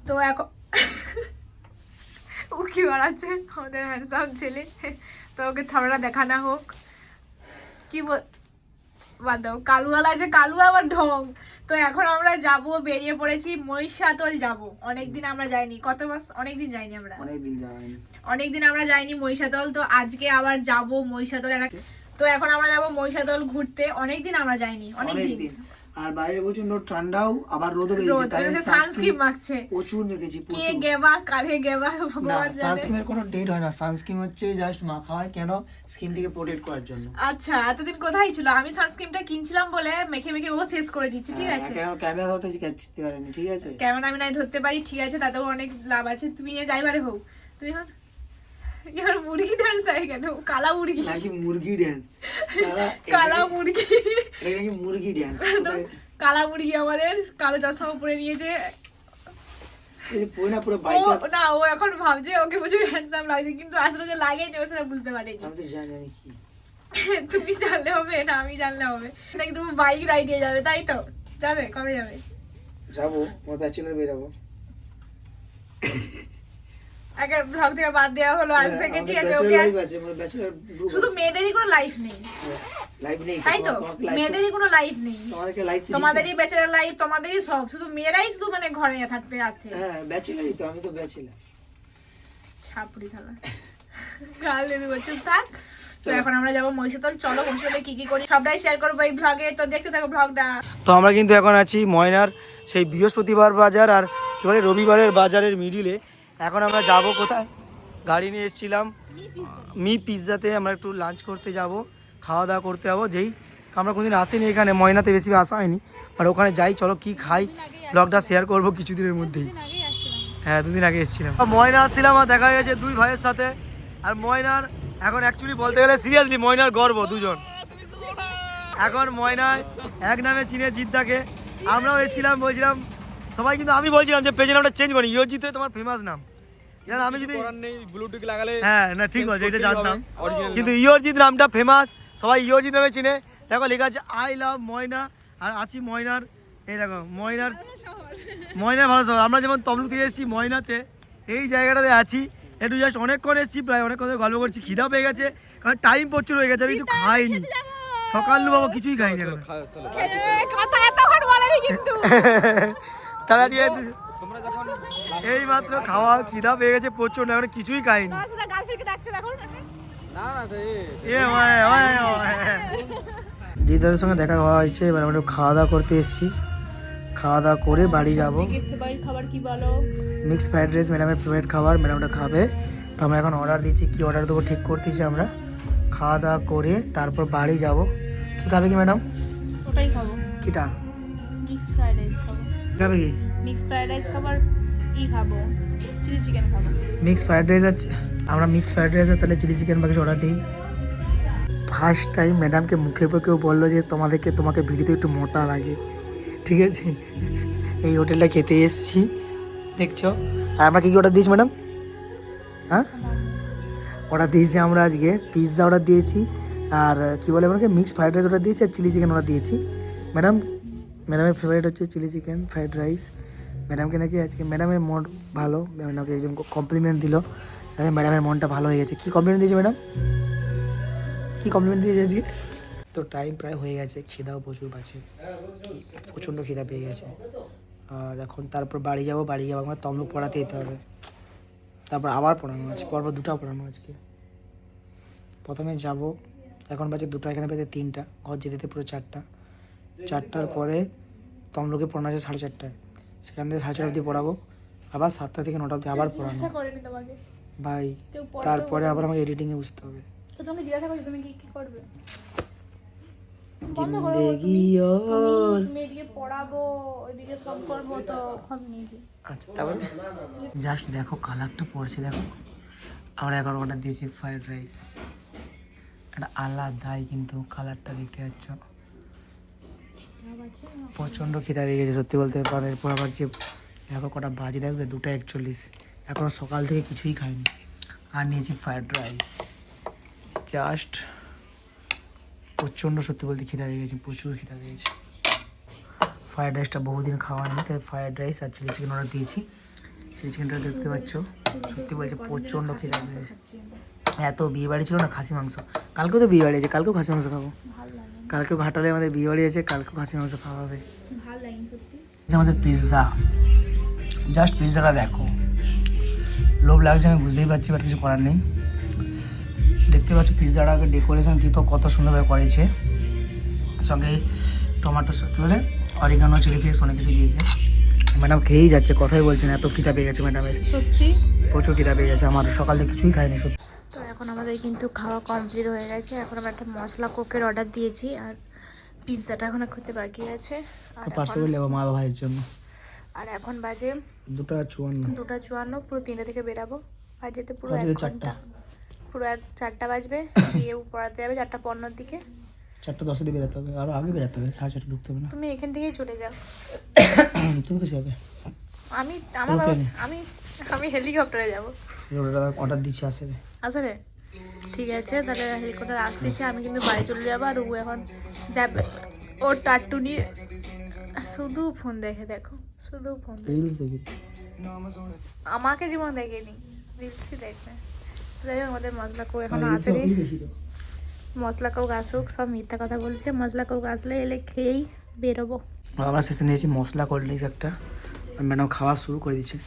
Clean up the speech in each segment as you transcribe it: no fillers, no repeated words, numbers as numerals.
তো এখন উকি বাড়াচ্ছে আমাদের হ্যান্ডসাম ছেলে, তো ওকে থামড়া দেখানো হোক। কি বাদ দাও, কালুয়া লাগছে, কালুয়া আবার ঢং। তো এখন আমরা যাব, বেরিয়ে পড়েছি, মহিষাদল যাব। অনেকদিন আমরা যাইনি, কত মাস অনেকদিন যাইনি আমরা, অনেকদিন আমরা যাইনি মহিষাদল। তো আজকে আবার যাব মহিষাদল। তো এখন আমরা যাব মহিষাদল ঘুরতে, অনেকদিন আমরা যাইনি, অনেকদিন। আর বাইরে প্রচন্ড ঠান্ডাও, আবার রোদও বেরিয়েছে, তাই সানস্ক্রিন মাখছে, প্রচুর মেখেছি। কে গেবা কারে গেবা ভগবান জানে। সানস্ক্রিনের কোনো ডেট হয় না, সানস্ক্রিন হচ্ছে জাস্ট মাখা হয় কেন, স্কিন থেকে প্রোটেক্ট করার জন্য। আচ্ছা, এতদিন কোথায় ছিল? আমি সানস্ক্রিনটা কিনছিলাম বলে মেখে মেখে ও শেষ করে দিচ্ছে। ঠিক আছে, ক্যামেরা ধরতে শিখাতে পারেনি, ঠিক আছে, ক্যামেরা আমি নাই ধরতে পারি, ঠিক আছে, তাতেও অনেক লাভ আছে। তুমি যাইবারে হোক, তুমি এখন মুরগি ডান্স আই কেন? কালা মুরগি নাকি মুরগি ডান্স? কালা মুরগি, এটা নাকি মুরগি ডান্স? কালা মুরগি আমাদের কালো চশমা পরে নিয়েছে। না, ও এখন ভাবছে ওকে প্রচুর হ্যান্ডসাম লাগছে, কিন্তু আসলে যে লাগে ও সেটা বুঝতে পারেনি। আমি তো জানি আমি কি। তুমি জানলে হবে না আমি জানলে হবে নাকি? তুমি বাইক রাইডে যাবে, তাই তো? যাবে, কবে যাবে? যাবো, আমার ব্যাচেলর বেরাবো। আগে ব্লগ থেকে বাদ দেওয়া হলো আজ থেকে, ঠিক আছে? ওকে, শুধু মেয়েদেরই কোনো লাইফ নেই, লাইফ নেই, তাই তো? মেয়েদেরই কোনো লাইফ নেই, তোমাদেরই ব্যাচেলর লাইফ, তোমাদেরই সব। শুধু মেয়েরাই শুধু মানে ঘরে থাকতে আছে। হ্যাঁ, ব্যাচেলরই তো, আমি তো ব্যাচেলর। ছাপড়ি শালা, গাল দেবে, চুপ থাক। তো এখন আমরা যাবো মহিষাদল। চলো মহিষাদলে কি কি করি সবটাই শেয়ার করবো এই ব্লগে, তো দেখতে থাকো ব্লগটা। তো আমরা কিন্তু এখন আছি ময়নার সেই বৃহস্পতিবার বাজার আর কি বলে রবিবারের বাজারের মিডিলে। এখন আমরা যাব কোথায়? গাড়ি নিয়ে এসেছিলাম মি পিৎজাতে, আমরা একটু লাঞ্চ করতে যাব, খাওয়া দাওয়া করতে যাবো। যেই আমরা কোনোদিন আসিনি এখানে, ময়নাতে বেশি আসা হয়নি, আর ওখানে যাই, চলো কি খাই ব্লগটা শেয়ার করবো কিছুদিনের মধ্যেই। হ্যাঁ, 2 দিন আগে এসেছিলাম। ময়না আসছিলাম আর দেখা হয়ে গেছে 2 ভাইয়ের সাথে। আর ময়নার এখন অ্যাকচুয়ালি বলতে গেলে সিরিয়াসলি ময়নার গর্ব 2 জন। এখন ময়নায় এক নামে চিনে জিদ্দাকে। আমরাও এসেছিলাম, বলছিলাম সবাই, কিন্তু আমি বলছিলাম যে পেজের নামটা চেঞ্জ করি, ইয়োজিৎ তোমার ফেমাস নাম। আমি যদি ব্লুটুথ লাগালে, হ্যাঁ না ঠিক আছে, এটা জানতাম, কিন্তু ইয়োজিৎ নামটা ফেমাস, সবাই ইয়োজিৎ নামে চিনে। দেখো লেখা আছে আই লাভ ময়না, আর আছি ময়নার, এই দেখো ময়নার ভালো শহর। আমরা যেমন তমলুক থেকে এসেছি ময়নাতে, এই জায়গাটাতে আছি, একটু জাস্ট অনেকক্ষণ এসেছি, প্রায় অনেকক্ষণ গল্প করছি, খিদা পেয়ে গেছে, কারণ টাইম প্রচুর হয়ে গেছে, আমি কিছু খাইনি, সকাল বাবা কিছুই খাইনি এখন। তারা দিয়ে এই মাত্র খাওয়া, খিদা পেয়ে গেছে প্রচুর, এখন কিছুই খাইনি। জিদাদের সঙ্গে দেখা হওয়া হয়েছে, এবার আমরা খাওয়া দাওয়া করতে এসেছি, খাওয়া দাওয়া করে বাড়ি যাবো। মিক্স ফ্রাইড রাইস ম্যাডামের ফেভারিট খাবার, ম্যাডামটা খাবে। তো আমরা এখন অর্ডার দিচ্ছি, কি অর্ডার দেবো ঠিক করতেছি আমরা। খাওয়া দাওয়া করে তারপর বাড়ি যাব। কি খাবে কি ম্যাডাম? ওটাই খাবো। কিটা? মিক্স ফ্রাইড রাইস খাবো। খাবে কি? মিক্স ফ্রাইড রাইস খাবার, ই খাবো, চিলি চিকেন খাবো। মিক্স ফ্রাইড রাইস আছে, আমরা মিক্স ফ্রাইড রাইস আর তাহলে চিলি চিকেন বাকি অর্ডার দিই। ফার্স্ট টাইম ম্যাডামকে মুখের উপর কেউ বললো যে তোমাকে ভিডিওতে একটু মোটা লাগে, ঠিক আছে? এই হোটেলটা খেতে এসেছি, দেখছো। আর আমরা কী কী অর্ডার দিয়েছি ম্যাডাম? হ্যাঁ, অর্ডার দিয়েছি আমরা আজকে পিৎজা অর্ডার দিয়েছি, আর কি বলে আমাকে মিক্স ফ্রাইড রাইস অর্ডার দিয়েছি, আর চিলি চিকেন অর্ডার দিয়েছি। ম্যাডামের ফেভারিট হচ্ছে চিলি চিকেন ফ্রাইড রাইস। ম্যাডামকে নাকি আজকে ম্যাডামের মন ভালো, ম্যাডামকে একজন কমপ্লিমেন্ট দিল, ম্যাডামের মনটা ভালো হয়ে গেছে। কী কমপ্লিমেন্ট দিয়েছে ম্যাডাম? কী কমপ্লিমেন্ট দিয়েছে আজকে? তো টাইম প্রায় হয়ে গেছে, খিদাও প্রচুর পাচ্ছে, প্রচণ্ড খিদা পেয়ে গেছে। আর এখন তারপর বাড়ি যাবো আমার তমলুক পড়াতে যেতে হবে, তারপর আবার পড়ানো আছে, পরপর 2টা পড়ানো আজকে। প্রথমে যাব, এখন বাজে 2টা, এখানে বাজে 3টা, ঘর যেতে পুরো 4টার পরে তমলুকে পড়ানো আছে 4:30টায়, সেখান থেকে 4:30 অবধি পড়াবো, আবার 7টা থেকে 9টা অবধি আবার পড়ানো ভাই। তারপরে আবার আমাকে এডিটিংয়ে বুঝতে হবে। তো তোমাকে জিজ্ঞাসা করছি তুমি কি কি করবে? আচ্ছা, তারপরে জাস্ট দেখো কালারটা পড়ছে, দেখো আমরা এখন অর্ডার দিয়েছি ফ্রাইড রাইস, একটা আলাদাই কিন্তু কালারটা দেখতে পাচ্ছ, প্রচণ্ড খিদা পেয়ে গেছে সত্যি বলতে পারে। এরপর আবার যে দেখো কটা বাজে, দেখবে 2:41, এখনও সকাল থেকে কিছুই খাইনি, আর নিয়েছি ফ্রাইড রাইস। জাস্ট প্রচণ্ড সত্যি বলতে খিদা পেয়ে গেছে, প্রচুর খিদা পেয়ে গেছে। ফ্রাইড রাইসটা বহুদিন খাওয়া হয়নি, তাই ফ্রাইড রাইস আর চিলি চিকেন অর্ডার দিয়েছি। চিলি চিকেনটা দেখতে পাচ্ছ, সত্যি বলছে প্রচণ্ড খিদে পেয়েছে। এত বিয়ে বাড়ি ছিল না, খাসি মাংস। কালকেও তো বিয়ে বাড়ি আছে, কালকেও খাসি মাংস খাবো। কালকেও ঘাটালে আমাদের বিয়ে বাড়ি আছে, কালকেও খাসি মাংস খাওয়া হবে। আমাদের পিৎজা, জাস্ট পিৎজাটা দেখো, লোভ লাগছে আমি বুঝতেই পারছি, বাট কিছু করার নেই। দেখতে পাচ্ছ পিৎজাটাকে ডেকোরেশন কি তো কত সুন্দরভাবে করেছে, সঙ্গে টমেটো কী বলে অরিগানো, চিলি ফ্লেক্স অনেক কিছু দিয়েছে। ম্যাডাম খেয়েই যাচ্ছে, কথাই বলছেন, এত খিদা পেয়ে গেছে ম্যাডামের, সত্যি প্রচুর খিদা পেয়ে গেছে। আমার সকাল থেকে কিছুই খাইনি সত্যি। তো এখন আমাদের কিন্তু খাওয়া কমপ্লিট হয়ে গেছে। এখন আমরা একটা মশলা কোকের অর্ডার দিয়েছি, আর পিৎজাটা এখন খেতে বাকি আছে। আর পার্সেল করে নেবো মা ভাইয়ের জন্য। আর এখন বাজে 2:54। পুরো 3টা থেকে বেরাবো। আর যেতে পুরো বাজে 1 ঘন্টা, পুরো 4টা বাজবে। গিয়ে পড়াতে যাবে 4:15 দিকে। 4:10 দিকে বেরোতে হবে, আরও আগে বেরোতে হবে, 4:30 ঢুকতে হবে না। তুমি এখান থেকেই চলে যাও। তুমি কিছু হবে, আমি আমার আমি আমি হেলিকপ্টারে যাবো। অর্ডার দিচ্ছি আসবে। আসলে ঠিক আছে, তাহলে হেলিকপ্টার আসতেছে, আমি কিন্তু বাড়ি চলে যাবো। আর ও এখন যাবে ওর টাট্টু নিয়ে, শুধু ফোন দেখে, দেখো শুধু ফোন দেখে। রিলস দেখি, আমাকে জীবন দেখেনি, রিলসই দেখবে। তো যাই হোক, আমাদের মশলা কোক এখনো আসেনি। মশলা কোক আসুক, সব মিথ্যা কথা বলছে। মশলা কোক আসলে এলে খেয়েই বেরোবো। আমরা শেষে নিয়েছি মশলা কোল্ড ড্রিঙ্কস একটা, আর ম্যাডাম খাওয়া শুরু করে দিচ্ছে।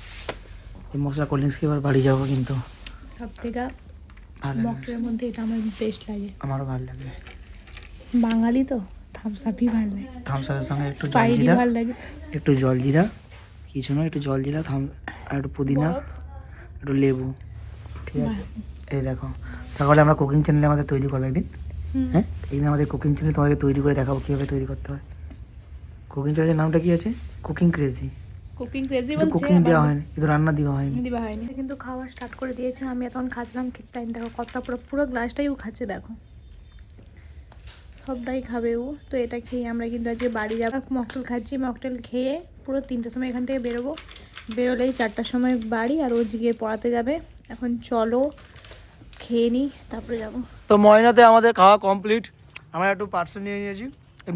এই মশলা কোল্ড ড্রিঙ্কসকে এবার বাড়ি যাবো, কিন্তু সব থেকে ভালো মকটেলের মধ্যে এটা আমার বেস্ট লাগে। আমারও ভালো লাগে। বাঙালি তো থামস আপই ভালো লাগে, থামস আপের সঙ্গে একটু স্পাইডি জলজিরা, ভালো লাগে। একটু জলজিরা, কিছু না, একটু জলজিরা, আর একটু পুদিনা, বরফ। একটু লেবু, ঠিক আছে। এই দেখো, তাহলে আমরা কুকিং চ্যানেলে আমাদের তৈরি করবো একদিন। হ্যাঁ, একদিন আমাদের কুকিং চ্যানেল তোমাদেরকে তৈরি করে দেখাবো কীভাবে তৈরি করতে হয়। কুকিং চ্যানেলের নামটা কি আছে? Cooking crazy. কুকিং ক্রেজি কিন্তু বলছে, কুকিং দেওয়া হয়নি, কিন্তু রান্না দেওয়া হয়নি। দিবা হয়নি। কিন্তু খাওয়া স্টার্ট করে দিয়েছে। আমি এখন খাচ্ছিলাম, খেতে টাইম দেখো কতটা, পুরো পুরো গ্লাসটাই ও খাচ্ছে, দেখো সবটাই খাবে ও। তো এটা খেয়ে আমরা কিন্তু আজকে বাড়ি যাবো। মকটেল খাচ্ছি, মকটেল খেয়ে পুরো 3টার সময় এখান থেকে বেরোবো। বেরোলেই 4টার সময় বাড়ি, আর ও গিয়ে পড়াতে যাবে। এখন চলো খেয়ে নিই, তারপরে যাবো। তো ময়নাতে আমাদের খাওয়া কমপ্লিট। আমরা একটু পার্সেল নিয়ে নিয়েছি,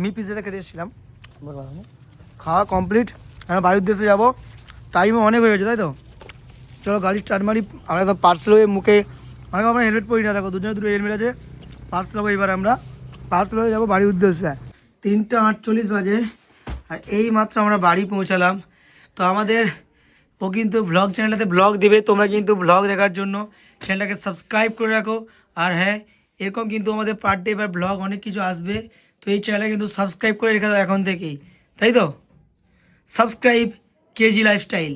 মি পিৎজাটা খেতে এসেছিলাম। খাওয়া কমপ্লিট, আমরা বাড়ির উদ্দেশ্যে যাবো। টাইমও অনেক হয়ে গেছে, তাই তো? চলো গাড়ি স্টার্ট মারি। আমরা তো পার্সেল হয়ে মুখে অনেক, আমরা হেলমেট পরি না, দেখো দুজনে দুটো হেলমেট আছে। পার্সেল হবো এবার, আমরা পার্সেল হয়ে যাবো বাড়ির উদ্দেশ্যে। 3:48 বাজে, আর এই মাত্র আমরা বাড়ি পৌঁছালাম। তো আমাদের ও কিন্তু ব্লগ চ্যানেলটাতে ব্লগ দেবে, তোমরা কিন্তু ব্লগ দেখার জন্য চ্যানেলটাকে সাবস্ক্রাইব করে রাখো। আর হ্যাঁ, এরকম কিন্তু আমাদের পার ডে এবার ব্লগ অনেক কিছু আসবে। তো এই চ্যানেলে কিন্তু সাবস্ক্রাইব করে রেখে দাও এখন থেকেই, তাই তো? Subscribe KG lifestyle.